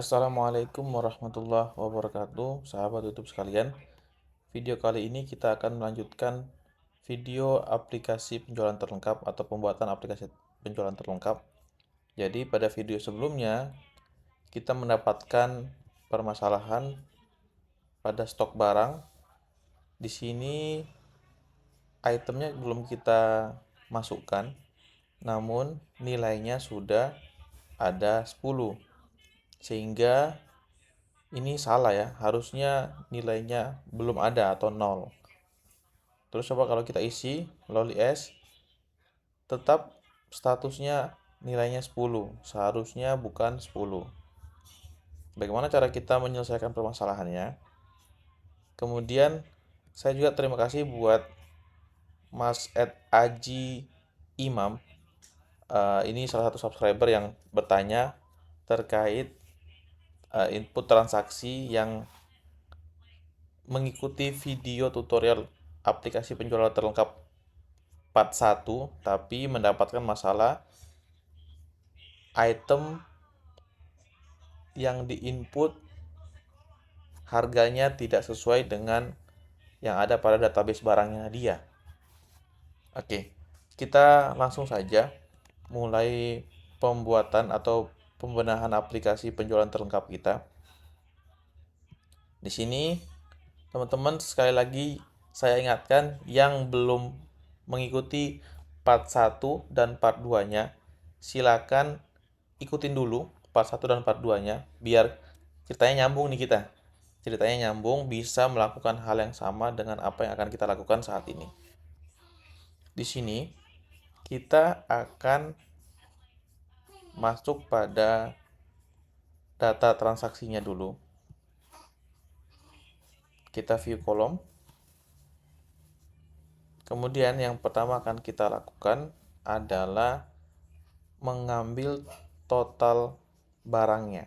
Assalamualaikum warahmatullahi wabarakatuh, sahabat YouTube sekalian. Video kali ini kita akan melanjutkan video aplikasi penjualan terlengkap atau pembuatan aplikasi penjualan terlengkap. Jadi pada video sebelumnya kita mendapatkan permasalahan pada stok barang. Di sini itemnya belum kita masukkan, namun nilainya sudah ada 10. Sehingga ini salah ya, harusnya nilainya belum ada atau 0. Terus coba kalau kita isi loli S, tetap statusnya nilainya 10, seharusnya bukan 10. Bagaimana cara kita menyelesaikan permasalahannya? Kemudian saya juga terima kasih buat Mas Ed Aji Imam. Ini salah satu subscriber yang bertanya terkait input transaksi yang mengikuti video tutorial aplikasi penjualan terlengkap part 1, tapi mendapatkan masalah item yang diinput harganya tidak sesuai dengan yang ada pada database barangnya dia. Oke, kita langsung saja mulai pembuatan atau pembenahan aplikasi penjualan terlengkap kita. Di sini teman-teman, sekali lagi saya ingatkan yang belum mengikuti part 1 dan part 2-nya, silakan ikutin dulu part 1 dan part 2-nya biar ceritanya nyambung nih kita. Ceritanya nyambung, bisa melakukan hal yang sama dengan apa yang akan kita lakukan saat ini. Di sini kita akan masuk pada data transaksinya dulu. Kita view kolom. Kemudian yang pertama akan kita lakukan adalah mengambil total barangnya.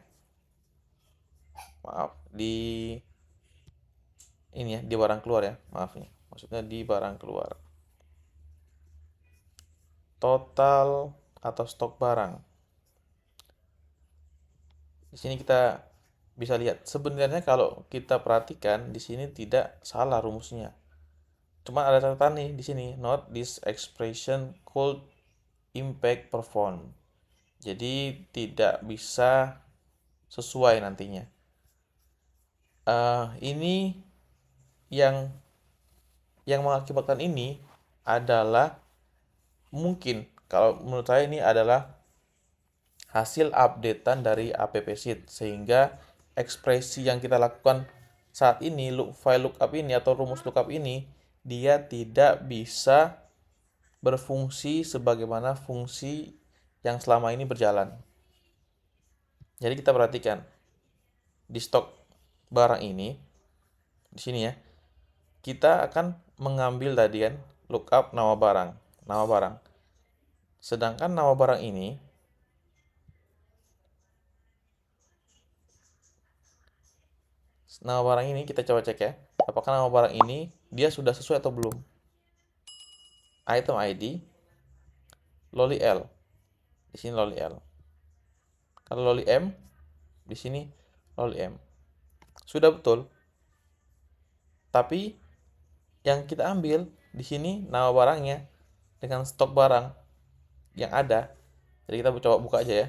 Maaf, di ini ya, di barang keluar ya, maaf nih. Maksudnya di barang keluar. Total atau stok barang. Di sini kita bisa lihat sebenarnya kalau kita perhatikan di sini tidak salah rumusnya. Cuma ada catatan nih di sini, note this expression could impact perform. Jadi tidak bisa sesuai nantinya. Ini yang mengakibatkan ini adalah mungkin kalau menurut saya ini adalah hasil updatean dari app sheet, sehingga ekspresi yang kita lakukan saat ini, file lookup ini atau rumus lookup ini, dia tidak bisa berfungsi sebagaimana fungsi yang selama ini berjalan. Jadi kita perhatikan di stok barang ini, di sini ya, kita akan mengambil tadi kan lookup nama barang. Sedangkan nama barang ini kita coba cek ya, apakah nama barang ini dia sudah sesuai atau belum. Item ID loli L, di sini loli L. Kalau loli M, di sini loli M. Sudah betul. Tapi yang kita ambil di sini nama barangnya dengan stok barang yang ada. Jadi kita coba buka aja ya.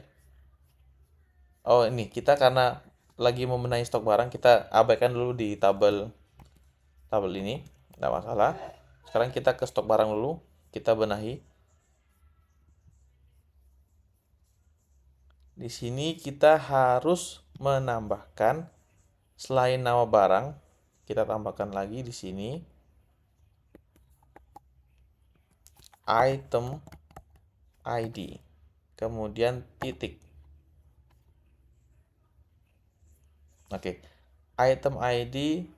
Oh, ini kita karena lagi membenahi stok barang, kita abaikan dulu di tabel ini, tidak masalah. Sekarang kita ke stok barang dulu, kita benahi. Di sini kita harus menambahkan selain nama barang, kita tambahkan lagi di sini item ID, kemudian titik. Oke, item ID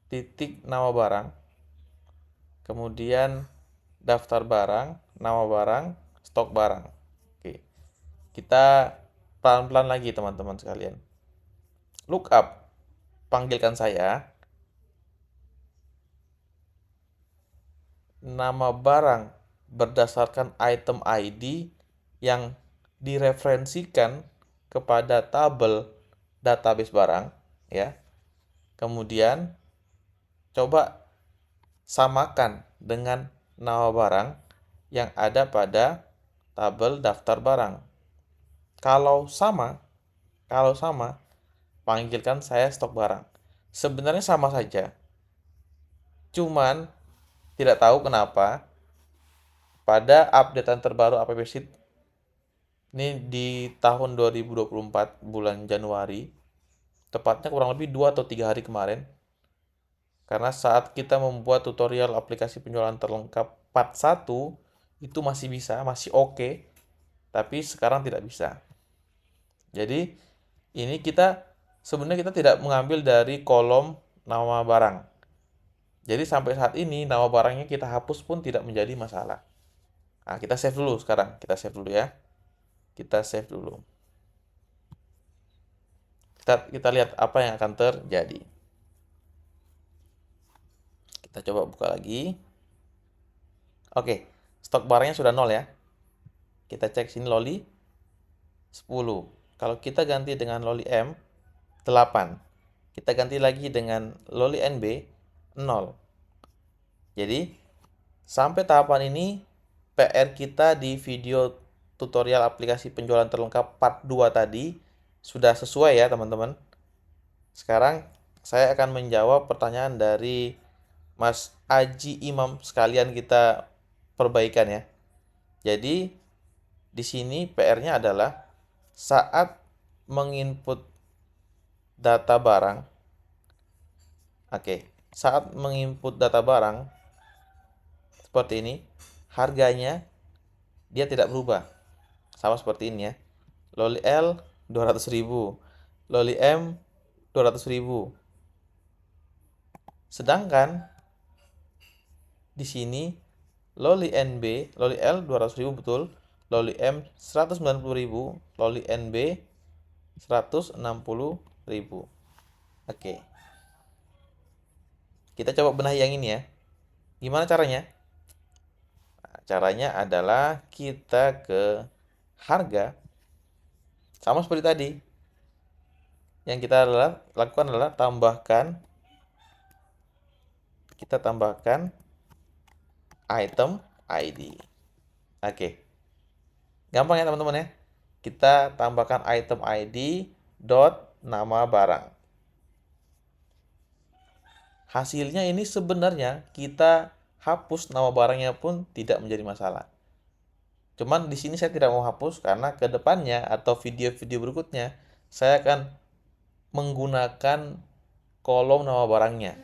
titik nama barang, kemudian daftar barang, nama barang, stok barang. Oke, kita pelan-pelan lagi teman-teman sekalian. Lookup, panggilkan saya. Nama barang berdasarkan item ID yang direferensikan kepada tabel database barang, ya. Kemudian coba samakan dengan nama barang yang ada pada tabel daftar barang. Kalau sama, panggilkan saya stok barang. Sebenarnya sama saja. Cuman tidak tahu kenapa pada updatean terbaru AppSheet ini di tahun 2024 bulan Januari, tepatnya kurang lebih 2 atau 3 hari kemarin, karena saat kita membuat tutorial aplikasi penjualan terlengkap part 1 itu masih bisa, masih oke, tapi sekarang tidak bisa. Jadi ini sebenarnya kita tidak mengambil dari kolom nama barang. Jadi sampai saat ini nama barangnya kita hapus pun tidak menjadi masalah. Nah, kita save dulu sekarang. Kita save dulu ya. Kita save dulu. Kita lihat apa yang akan terjadi. Kita coba buka lagi. Oke, stok barangnya sudah 0 ya. Kita cek sini loli 10. Kalau kita ganti dengan loli M 8. Kita ganti lagi dengan loli NB 0. Jadi sampai tahapan ini PR kita di video tutorial aplikasi penjualan terlengkap part 2 tadi sudah sesuai ya teman-teman. Sekarang saya akan menjawab pertanyaan dari Mas Aji Imam, sekalian kita perbaikan ya. Jadi di sini PR-nya adalah saat menginput data barang. Oke, saat menginput data barang seperti ini, harganya dia tidak berubah. Sama seperti ini ya. Loli L 200.000, loli M 200.000. Sedangkan di sini loli NB, loli L 200.000 betul, loli M 190.000, loli NB 160.000. Oke. Kita coba benahi yang ini ya. Gimana caranya? Nah, caranya adalah kita ke harga. Sama seperti tadi. Yang kita lakukan adalah kita tambahkan item ID. Oke. Gampang ya teman-teman ya. Kita tambahkan item ID dot nama barang. Hasilnya ini sebenarnya kita hapus nama barangnya pun tidak menjadi masalah. Cuman di sini saya tidak mau hapus karena ke depannya atau video-video berikutnya saya akan menggunakan kolom nama barangnya.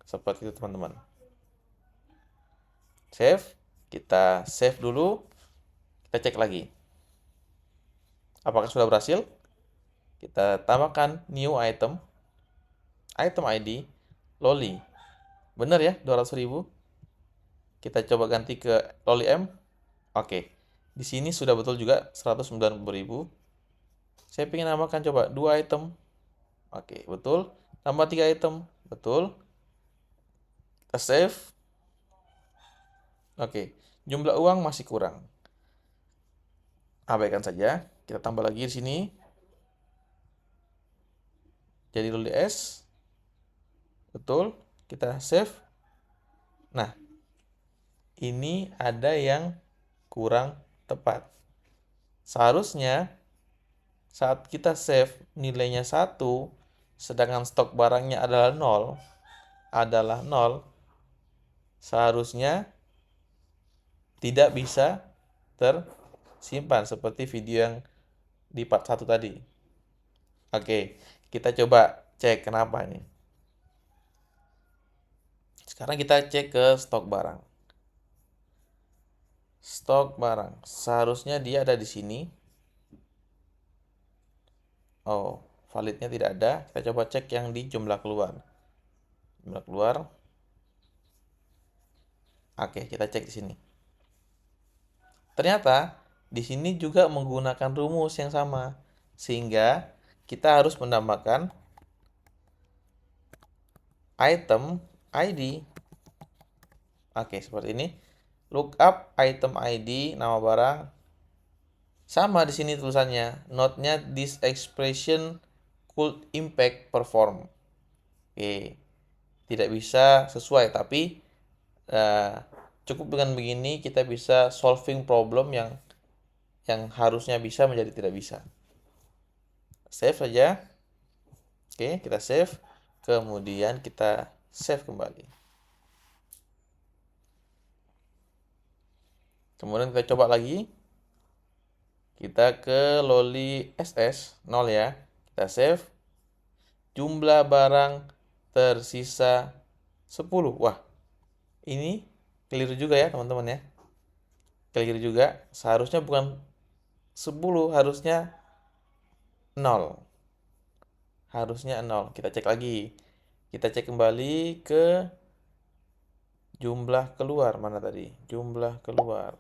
Seperti itu teman-teman. Save. Kita save dulu. Kita cek lagi. Apakah sudah berhasil? Kita tambahkan new item. Item ID. Loli. Benar ya, 200.000. Kita coba ganti ke loli M. Oke. Di sini sudah betul juga 190.000. Saya ingin namakan coba 2 item. Oke, betul. Tambah 3 item. Betul. Kita save. Oke, jumlah uang masih kurang. Abaikan saja. Kita tambah lagi di sini. Jadi loli S. Betul. Kita save. Nah, ini ada yang kurang tepat. Seharusnya saat kita save nilainya 1, sedangkan stok barangnya adalah 0, seharusnya tidak bisa tersimpan seperti video yang di part 1 tadi. Oke, kita coba cek kenapa ini. Sekarang kita cek ke stok barang. Stok barang, seharusnya dia ada di sini. Oh, validnya tidak ada. Kita coba cek yang di jumlah keluar. Jumlah keluar. Oke, kita cek di sini. Ternyata di sini juga menggunakan rumus yang sama, sehingga kita harus menambahkan item ID. Oke, seperti ini. Lookup item ID nama barang. Sama di sini tulisannya. Note-nya this expression could impact perform. Oke, tidak bisa sesuai, tapi cukup dengan begini kita bisa solving problem yang harusnya bisa menjadi tidak bisa. Save saja. Oke, kita save. Kemudian kita save kembali. Kemudian kita coba lagi. Kita ke loli SS 0 ya. Kita save. Jumlah barang tersisa 10. Wah, ini keliru juga ya teman-teman ya. Keliru juga. Seharusnya bukan 10, harusnya 0. Harusnya 0. Kita cek lagi. Kita cek kembali ke jumlah keluar. Mana tadi? Jumlah keluar.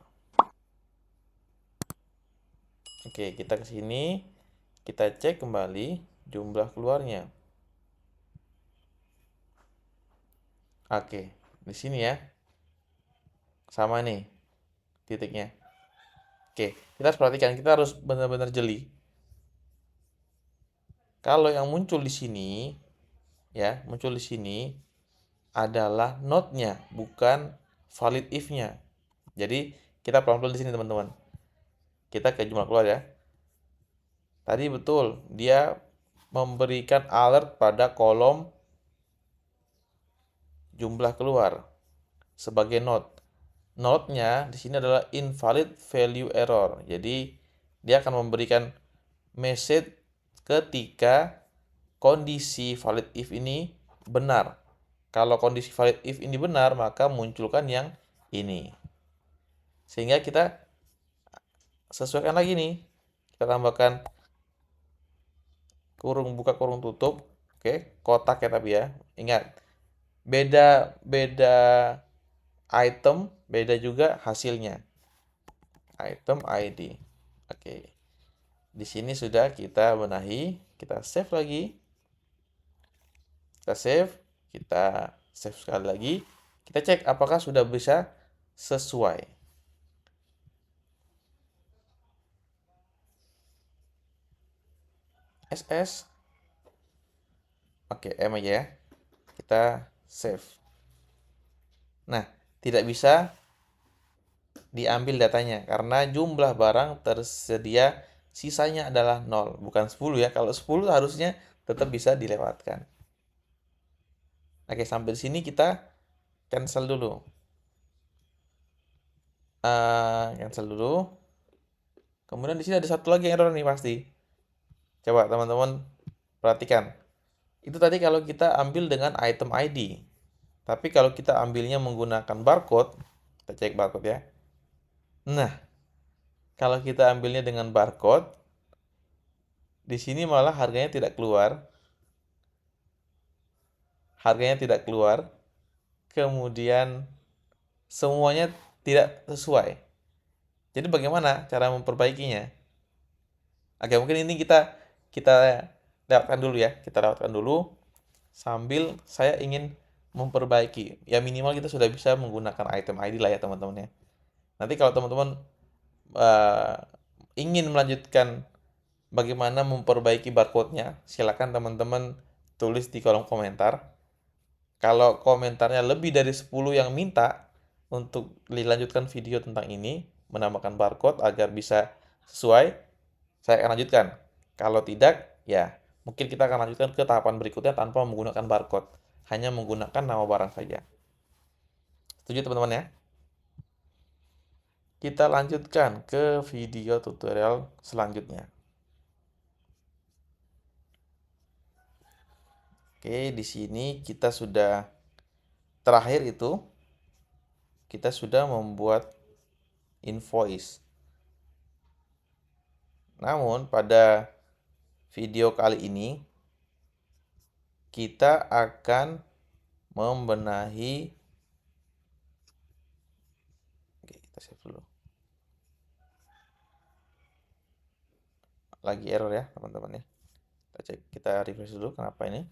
Oke, kita ke sini. Kita cek kembali jumlah keluarnya. Oke, di sini ya. Sama nih titiknya. Oke, kita harus perhatikan, kita harus benar-benar jeli. Kalau yang muncul di sini, ya, muncul di sini adalah not-nya, bukan valid if-nya. Jadi, kita pelan-pelan di sini, teman-teman. Kita ke jumlah keluar ya. Tadi betul, dia memberikan alert pada kolom jumlah keluar sebagai not. Not-nya di sini adalah invalid value error. Jadi, dia akan memberikan message ketika kondisi valid if ini benar. Kalau kondisi valid if ini benar, maka munculkan yang ini. Sehingga kita sesuaikan lagi nih. Kita tambahkan kurung buka kurung tutup. Oke, kotak ya tapi ya. Ingat, beda item, beda juga hasilnya. Item ID. Oke. Di sini sudah kita benahi, kita save lagi. Kita save sekali lagi. Kita cek apakah sudah bisa sesuai. SS. Oke, M aja ya. Kita save. Nah, tidak bisa diambil datanya karena jumlah barang tersedia sisanya adalah 0, bukan 10 ya. Kalau 10 harusnya tetap bisa dilewatkan. Oke, sampai di sini kita cancel dulu. Cancel dulu. Kemudian di sini ada satu lagi error nih pasti. Coba teman-teman perhatikan. Itu tadi kalau kita ambil dengan item ID. Tapi kalau kita ambilnya menggunakan barcode, kita cek barcode ya. Nah, kalau kita ambilnya dengan barcode, di sini malah harganya tidak keluar. Harganya tidak keluar. Kemudian semuanya tidak sesuai. Jadi bagaimana cara memperbaikinya? Oke, mungkin ini kita lewatkan dulu ya. Kita lewatkan dulu sambil saya ingin memperbaiki. Ya minimal kita sudah bisa menggunakan item ID lah ya teman-teman ya. Nanti kalau teman-teman uh, ingin melanjutkan bagaimana memperbaiki barcode-nya, silakan teman-teman tulis di kolom komentar. Kalau komentarnya lebih dari 10 yang minta untuk dilanjutkan video tentang ini, menambahkan barcode agar bisa sesuai, saya akan lanjutkan. Kalau tidak, ya mungkin kita akan lanjutkan ke tahapan berikutnya tanpa menggunakan barcode, hanya menggunakan nama barang saja. Setuju teman-teman ya? Kita lanjutkan ke video tutorial selanjutnya. Oke, di sini kita sudah terakhir itu kita sudah membuat invoice. Namun pada video kali ini kita akan membenahi. Oke, kita save dulu. Lagi error ya, teman-teman ya. Kita cek, kita refresh dulu kenapa ini.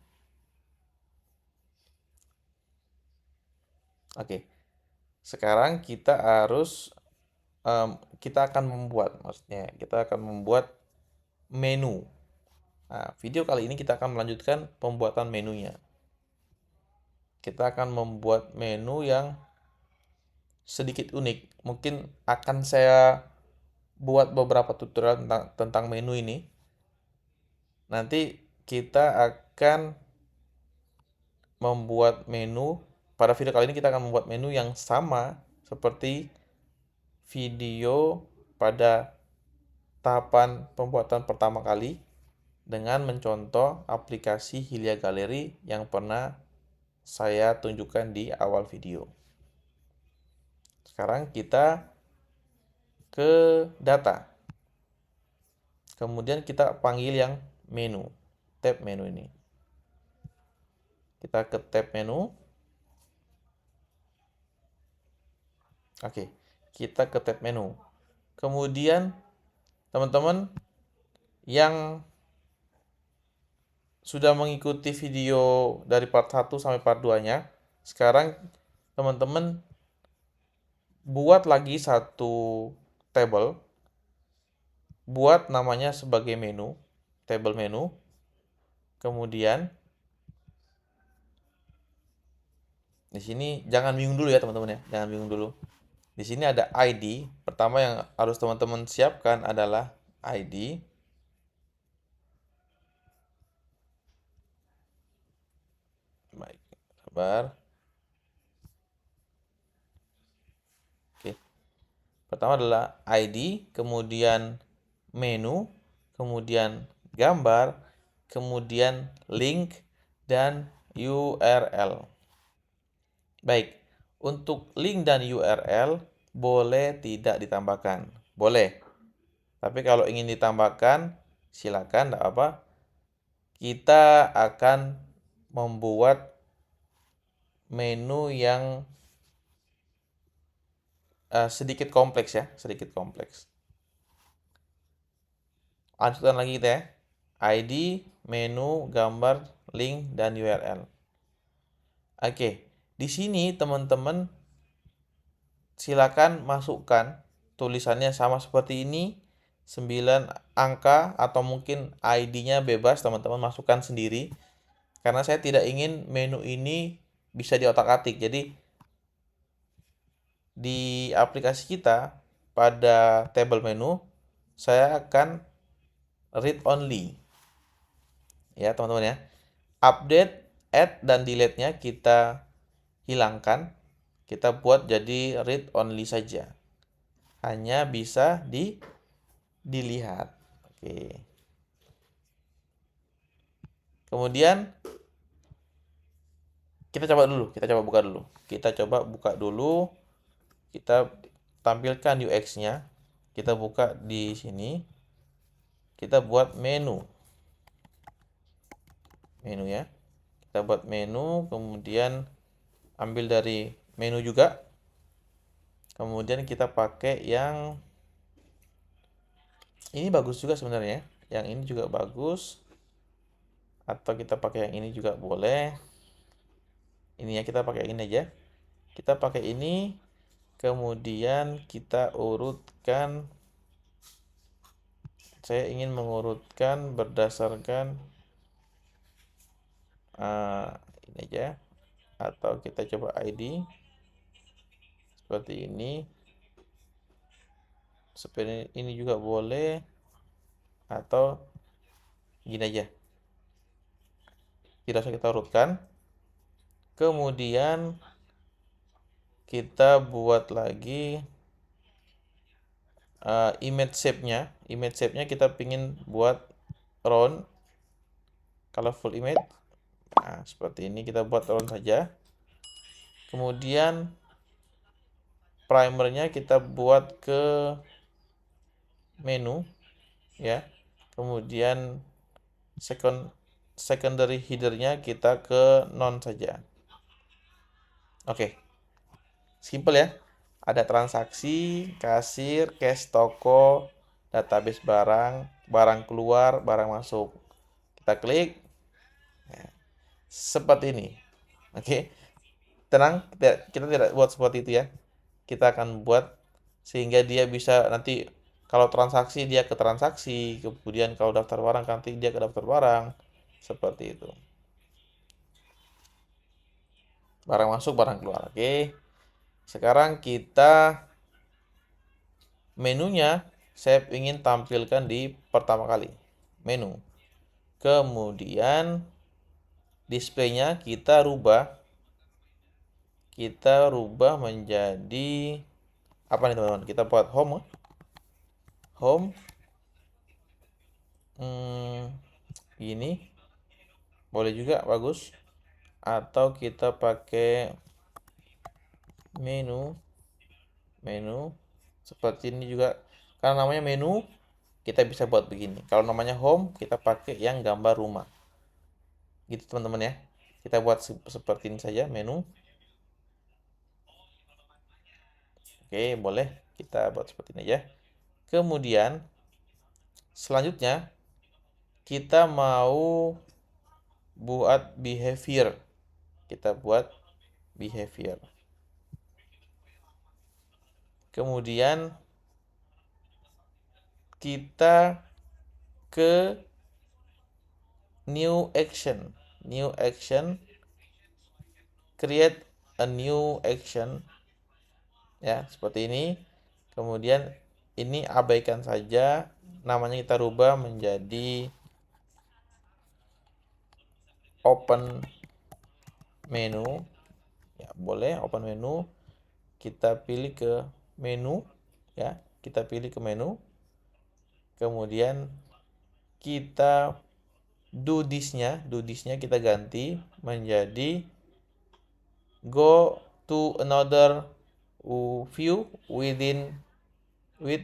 Oke. Sekarang kita harus kita akan membuat, maksudnya kita akan membuat menu. Nah, video kali ini kita akan melanjutkan pembuatan menunya. Kita akan membuat menu yang sedikit unik. Mungkin akan saya buat beberapa tutorial tentang menu ini. Nanti kita akan membuat menu. Pada video kali ini kita akan membuat menu yang sama seperti video pada tahapan pembuatan pertama kali dengan mencontoh aplikasi Hilya Gallery yang pernah saya tunjukkan di awal video. Sekarang kita ke data. Kemudian kita panggil yang menu, tab menu ini. Kita ke tab menu. Oke, kita ke tab menu. Kemudian teman-teman yang sudah mengikuti video dari part 1 sampai part 2-nya, sekarang teman-teman buat lagi satu table, buat namanya sebagai menu, table menu. Kemudian di sini jangan bingung dulu ya teman-teman ya, jangan bingung dulu. Di sini ada ID. Pertama yang harus teman-teman siapkan adalah ID. Baik, sabar. Oke. Pertama adalah ID, kemudian menu, kemudian gambar, kemudian link, dan URL. Baik, untuk link dan URL boleh tidak ditambahkan. Boleh. Tapi kalau ingin ditambahkan, silakan, tidak apa. Kita akan membuat menu yang sedikit kompleks ya, sedikit kompleks. Lanjutkan lagi kita ya. ID, menu, gambar, link, dan URL. Oke, di sini teman-teman silakan masukkan tulisannya sama seperti ini, 9 angka atau mungkin ID-nya bebas, teman-teman masukkan sendiri. Karena saya tidak ingin menu ini bisa diotak-atik. Jadi di aplikasi kita pada table menu saya akan read only. Ya, teman-teman ya. Update, add dan delete-nya kita hilangkan. Kita buat jadi read only saja. Hanya bisa dilihat. Oke. Kemudian kita coba buka dulu. Kita coba buka dulu. Kita tampilkan UX-nya. Kita buka di sini. Kita buat menu. Menu ya. Kita buat menu, kemudian ambil dari menu juga. Kemudian kita pakai yang ini bagus juga sebenarnya. Yang ini juga bagus. Atau kita pakai yang ini juga boleh. Ini ya, kita pakai ini aja. Kita pakai ini. Kemudian kita urutkan. Saya ingin mengurutkan berdasarkan ini aja. Atau kita coba ID. Seperti ini. Seperti ini juga boleh. Atau gini aja. Tidak usah kita urutkan. Kemudian kita buat lagi image shape-nya. Image shape-nya kita pingin buat round, colorful image. Nah, seperti ini kita buat round saja. Kemudian primernya kita buat ke menu ya. Kemudian secondary header-nya kita ke none saja. Oke. Simple ya. Ada transaksi, kasir, cash toko, database barang, barang keluar, barang masuk. Kita klik. Nah, seperti ini. Oke. Tenang, kita tidak buat seperti itu ya. Kita akan buat sehingga dia bisa nanti Kalau transaksi dia ke transaksi, kemudian kalau daftar barang nanti dia ke daftar barang, seperti itu. Barang masuk, barang keluar. Oke. Sekarang kita menunya saya ingin tampilkan di pertama kali. Menu. Kemudian displaynya kita rubah menjadi apa nih teman-teman? Kita buat home. Home. Ini boleh juga, bagus. Atau kita pakai menu seperti ini juga, karena namanya menu kita bisa buat begini. Kalau namanya home kita pakai yang gambar rumah gitu teman-teman ya. Kita buat seperti ini saja, menu. Oke, boleh kita buat seperti ini aja. Kemudian selanjutnya kita mau buat behavior. Kita buat behavior. Kemudian kita ke new action. Create a new action. Ya, seperti ini. Kemudian ini abaikan saja. Namanya kita rubah menjadi open menu. Ya, boleh open menu. Kita pilih ke menu, ya. Kita pilih ke menu. Kemudian kita do this-nya kita ganti menjadi go to another view with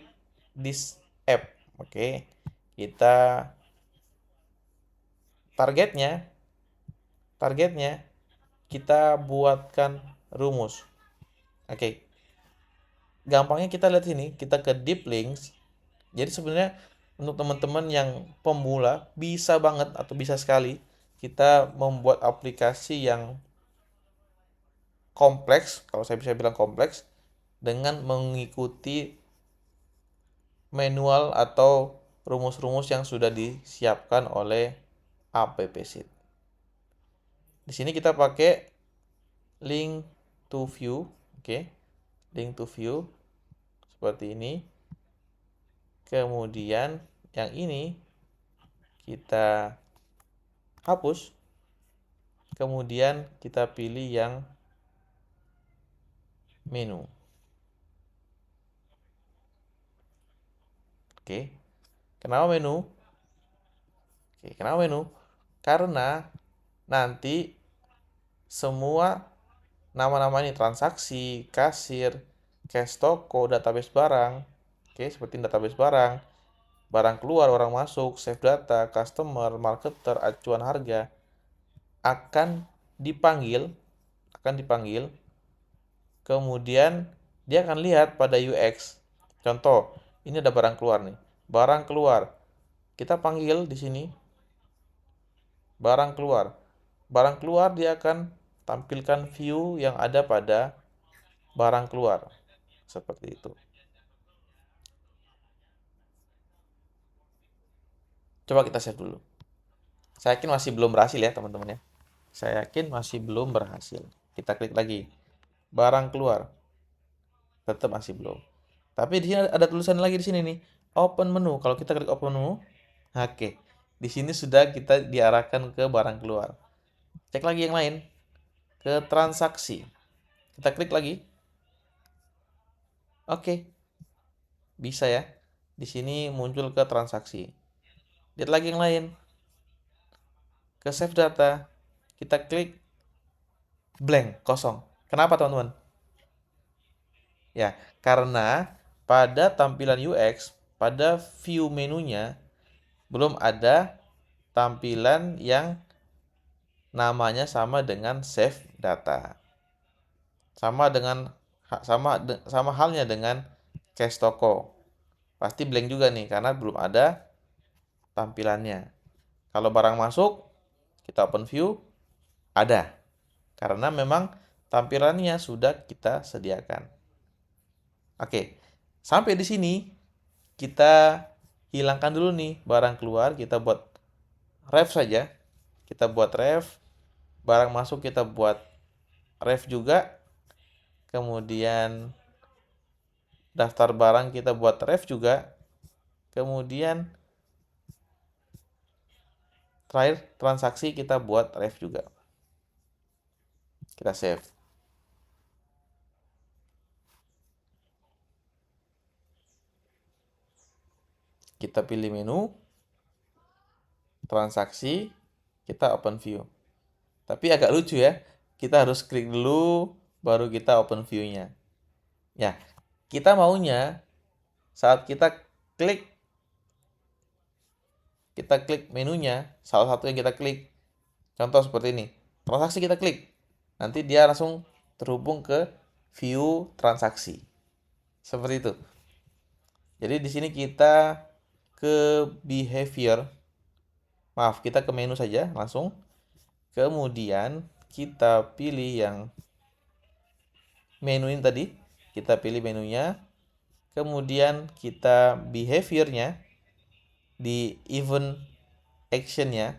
this app. Oke. Kita targetnya kita buatkan rumus. Oke. Gampangnya kita lihat sini, kita ke deep links. Jadi sebenarnya untuk teman-teman yang pemula bisa banget atau bisa sekali kita membuat aplikasi yang kompleks, kalau saya bisa bilang kompleks, dengan mengikuti manual atau rumus-rumus yang sudah disiapkan oleh AppSheet. Di sini kita pakai link to view, oke. Link to view seperti ini. Kemudian yang ini kita hapus. Kemudian kita pilih yang menu. Oke. Kenapa menu? Oke, kenapa menu? Karena nanti semua nama-nama ini, transaksi, kasir, cash toko, database barang, oke, seperti database barang, barang keluar, barang masuk, save data, customer, marketer, acuan harga, akan dipanggil, kemudian dia akan lihat pada UX. Contoh, ini ada barang keluar nih. Barang keluar. Kita panggil di sini barang keluar. Barang keluar dia akan tampilkan view yang ada pada barang keluar. Seperti itu. Coba kita save dulu. Saya yakin masih belum berhasil ya teman-teman ya. Saya yakin masih belum berhasil. Kita klik lagi. Barang keluar. Tetap masih belum. Tapi di sini ada tulisan lagi di sini nih. Open menu. Kalau kita klik open menu, oke. Di sini sudah kita diarahkan ke barang keluar. Cek lagi yang lain. Ke transaksi. Kita klik lagi. Oke. Bisa ya. Di sini muncul ke transaksi. Lihat lagi yang lain. Ke save data. Kita klik blank, kosong. Kenapa teman-teman? Ya, karena pada tampilan UX, pada view menunya belum ada tampilan yang namanya sama dengan save data. Sama halnya dengan cash toko. Pasti blank juga nih karena belum ada tampilannya. Kalau barang masuk, kita open view, ada. Karena memang tampilannya sudah kita sediakan. Oke, sampai di sini kita hilangkan dulu nih barang keluar, kita buat ref saja. Kita buat ref, barang masuk kita buat ref juga. Kemudian daftar barang kita buat ref juga. Kemudian terakhir transaksi kita buat ref juga. Kita save. Kita pilih menu, transaksi, kita open view. Tapi agak lucu ya, kita harus klik dulu, baru kita open view-nya. Ya, kita maunya saat kita klik menunya, salah satu yang kita klik, contoh seperti ini, transaksi kita klik, nanti dia langsung terhubung ke view transaksi, seperti itu. Jadi di sini kita ke behavior, kita ke menu saja langsung, kemudian kita pilih yang menu ini tadi, kita pilih menunya, kemudian kita behaviornya di event actionnya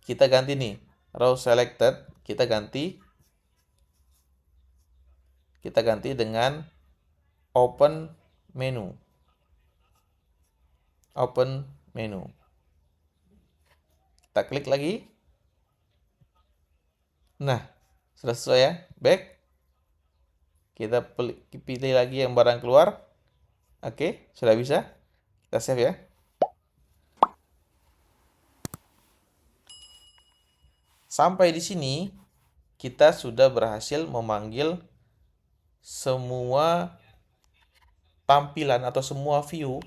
kita ganti nih, row selected kita ganti dengan open menu. Kita klik lagi. Nah, sudah sesuai ya. Back. Kita pilih lagi yang barang keluar. Oke, sudah bisa. Kita save ya. Sampai di sini kita sudah berhasil memanggil semua tampilan atau semua view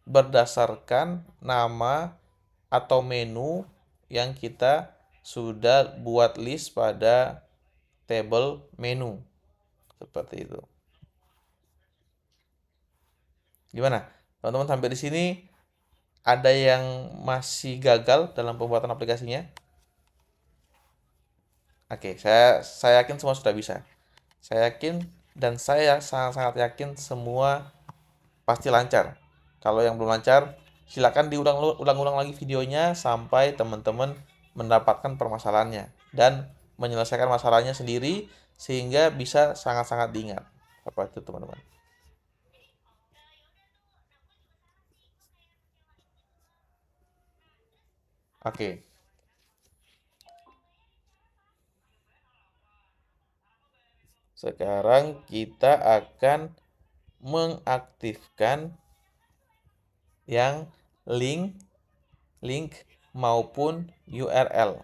berdasarkan nama atau menu yang kita sudah buat list pada table menu. Seperti itu. Gimana? Teman-teman sampai di sini ada yang masih gagal dalam pembuatan aplikasinya? Oke, saya yakin semua sudah bisa. Saya yakin dan saya sangat-sangat yakin semua pasti lancar. Kalau yang belum lancar, silakan diulang-ulang lagi videonya sampai teman-teman mendapatkan permasalahannya dan menyelesaikan masalahnya sendiri sehingga bisa sangat-sangat diingat. Apa itu, teman-teman? Oke. Sekarang kita akan mengaktifkan yang link maupun URL.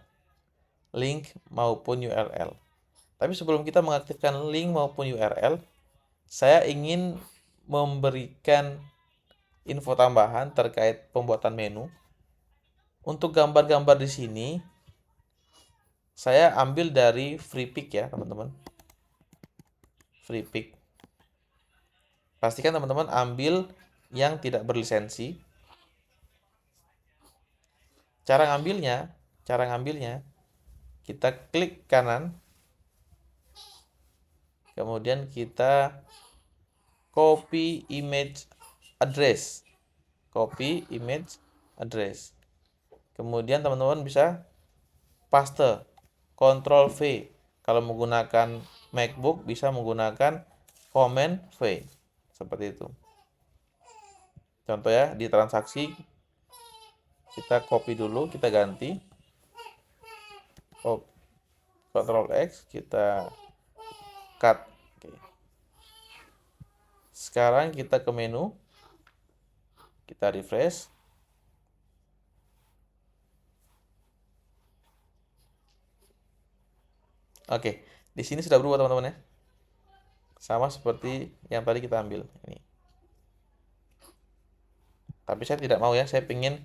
Tapi sebelum kita mengaktifkan link maupun URL, saya ingin memberikan info tambahan terkait pembuatan menu. Untuk gambar-gambar di sini, saya ambil dari FreePic ya, teman-teman. FreePic. Pastikan teman-teman ambil yang tidak berlisensi. Cara ngambilnya, kita klik kanan, kemudian kita copy image address. Kemudian teman-teman bisa paste, Ctrl V. Kalau menggunakan MacBook bisa menggunakan Command V. Seperti itu. Contoh ya, di transaksi kita copy dulu, kita ganti. Ctrl X, kita cut. Oke. Sekarang kita ke menu. Kita refresh. Oke, di sini sudah berubah teman-teman ya. Sama seperti yang tadi kita ambil ini. Tapi saya tidak mau ya, saya ingin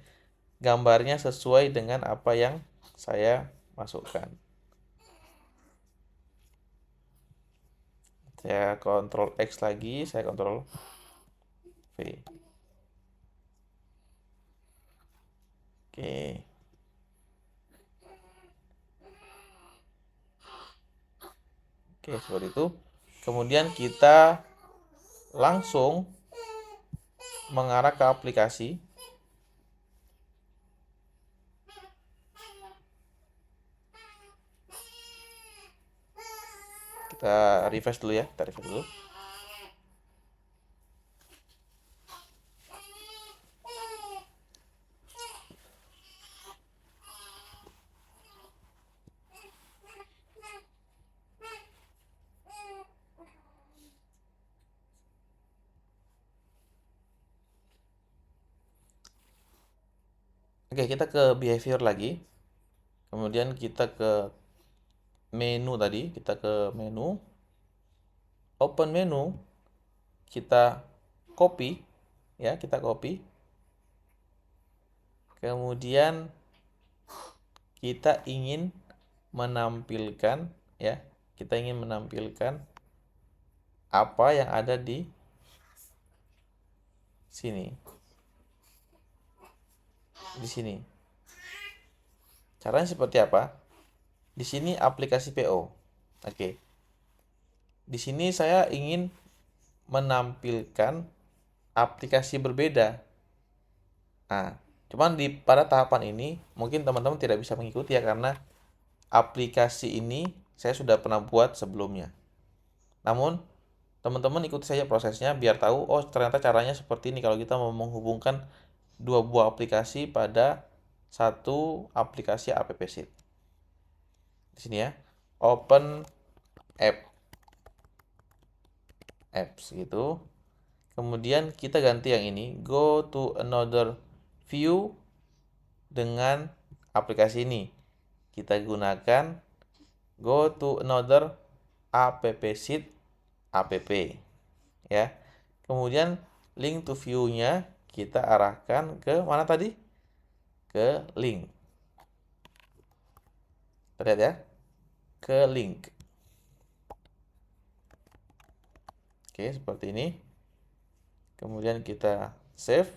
gambarnya sesuai dengan apa yang saya masukkan. Saya Ctrl X lagi, saya Ctrl V. Oke. Oke, seperti itu. Kemudian kita langsung mengarah ke aplikasi. Kita refresh dulu ya, kita refresh dulu. Oke, kita ke behavior lagi. Kemudian kita ke menu tadi, kita ke menu. Open menu, kita copy ya, kita copy. Kemudian kita ingin menampilkan ya, kita ingin menampilkan apa yang ada di sini. Di sini. Caranya seperti apa? Di sini aplikasi PO. Oke. Di sini saya ingin menampilkan aplikasi berbeda. Nah, cuman pada tahapan ini mungkin teman-teman tidak bisa mengikuti ya, karena aplikasi ini saya sudah pernah buat sebelumnya. Namun teman-teman ikuti saja prosesnya biar tahu, oh ternyata caranya seperti ini kalau kita mau menghubungkan dua buah aplikasi pada satu aplikasi app sheet. Di sini ya, open apps gitu. Kemudian kita ganti yang ini, go to another view dengan aplikasi ini. Kita gunakan go to another app sheet app ya. Kemudian link to view-nya kita arahkan ke mana tadi? Ke link. Lihat ya. Ke link. Oke, seperti ini. Kemudian kita save.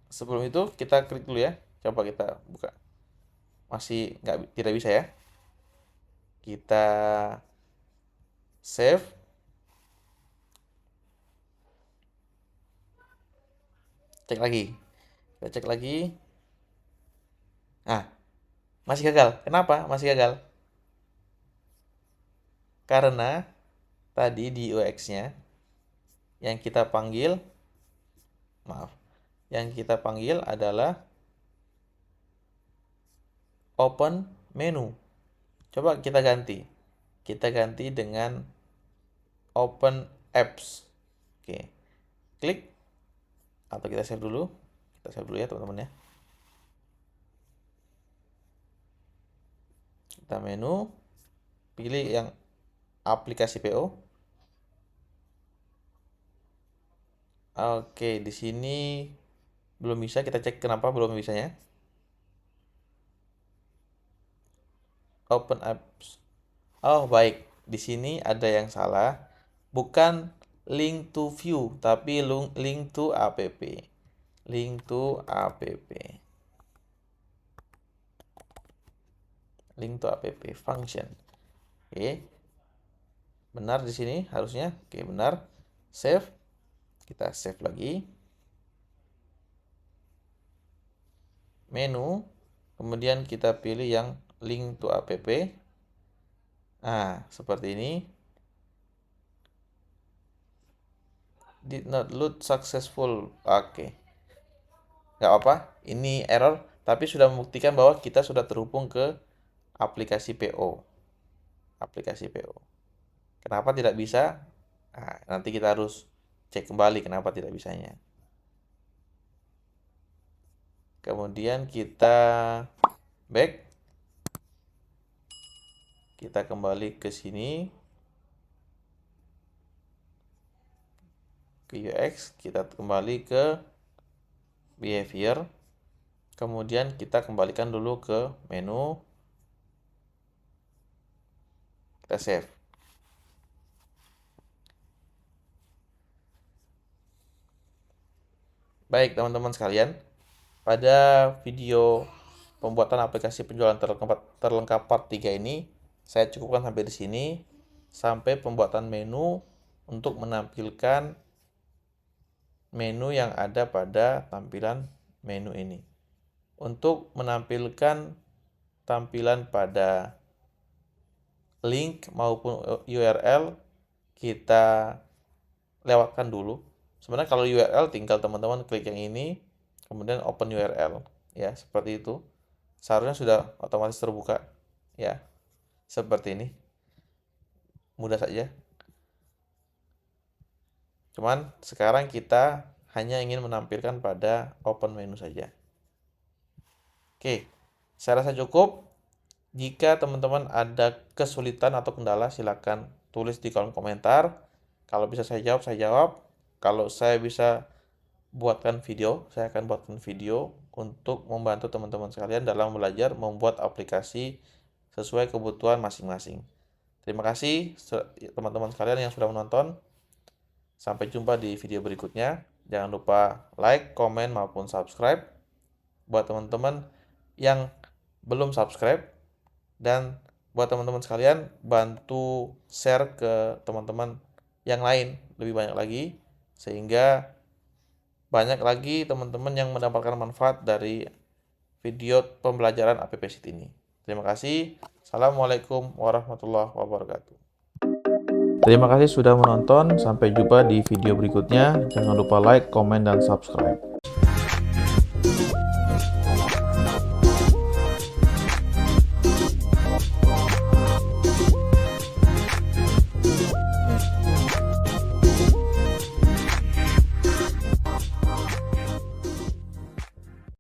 Sebelum itu kita klik dulu ya. Coba kita buka. Masih tidak bisa ya. Kita save. Cek lagi. Kita cek lagi. Nah, masih gagal. Kenapa masih gagal? Karena tadi di UX-nya yang kita panggil, yang kita panggil adalah open menu. Coba kita ganti. Kita ganti dengan open apps. Oke. Klik. Atau kita save dulu. Kita save dulu ya teman-teman ya. Kita menu. Pilih yang aplikasi PO. Oke, di sini belum bisa. Kita cek kenapa belum bisanya. Open apps. Oh, baik. Di sini ada yang salah. Bukan link to view, tapi link to app. Link to app. Link to app function. Oke. Benar di sini harusnya. Oke, benar. Save. Kita save lagi. Menu. Kemudian kita pilih yang link to app. Nah, seperti ini. Did not load successful. Oke. Nggak apa, ini error, tapi sudah membuktikan bahwa kita sudah terhubung ke aplikasi PO. Aplikasi PO. Kenapa tidak bisa? Nah, nanti kita harus cek kembali kenapa tidak bisanya. Kemudian kita back. Kita kembali ke sini. Ke UX, kita kembali ke behavior. Kemudian kita kembalikan dulu ke menu. Kita save. Baik teman-teman sekalian, pada video pembuatan aplikasi penjualan terlengkap part 3 ini saya cukupkan sampai di sini. Sampai pembuatan menu untuk menampilkan menu yang ada pada tampilan menu ini. Untuk menampilkan tampilan pada link maupun URL, kita lewatkan dulu. Sebenarnya kalau URL tinggal teman-teman klik yang ini, kemudian open URL, ya seperti itu. Seharusnya sudah otomatis terbuka, ya seperti ini. Mudah saja. Cuman sekarang kita hanya ingin menampilkan pada open menu saja. Oke, saya rasa cukup. Jika teman-teman ada kesulitan atau kendala, silakan tulis di kolom komentar. Kalau bisa saya jawab, saya jawab. Kalau saya bisa buatkan video, saya akan buatkan video untuk membantu teman-teman sekalian dalam belajar membuat aplikasi sesuai kebutuhan masing-masing. Terima kasih teman-teman sekalian yang sudah menonton. Sampai jumpa di video berikutnya. Jangan lupa like, komen, maupun subscribe. Buat teman-teman yang belum subscribe, dan buat teman-teman sekalian, bantu share ke teman-teman yang lain lebih banyak lagi, sehingga banyak lagi teman-teman yang mendapatkan manfaat dari video pembelajaran AppSheet ini. Terima kasih. Assalamualaikum warahmatullahi wabarakatuh. Terima kasih sudah menonton. Sampai jumpa di video berikutnya. Jangan lupa like, komen, dan subscribe.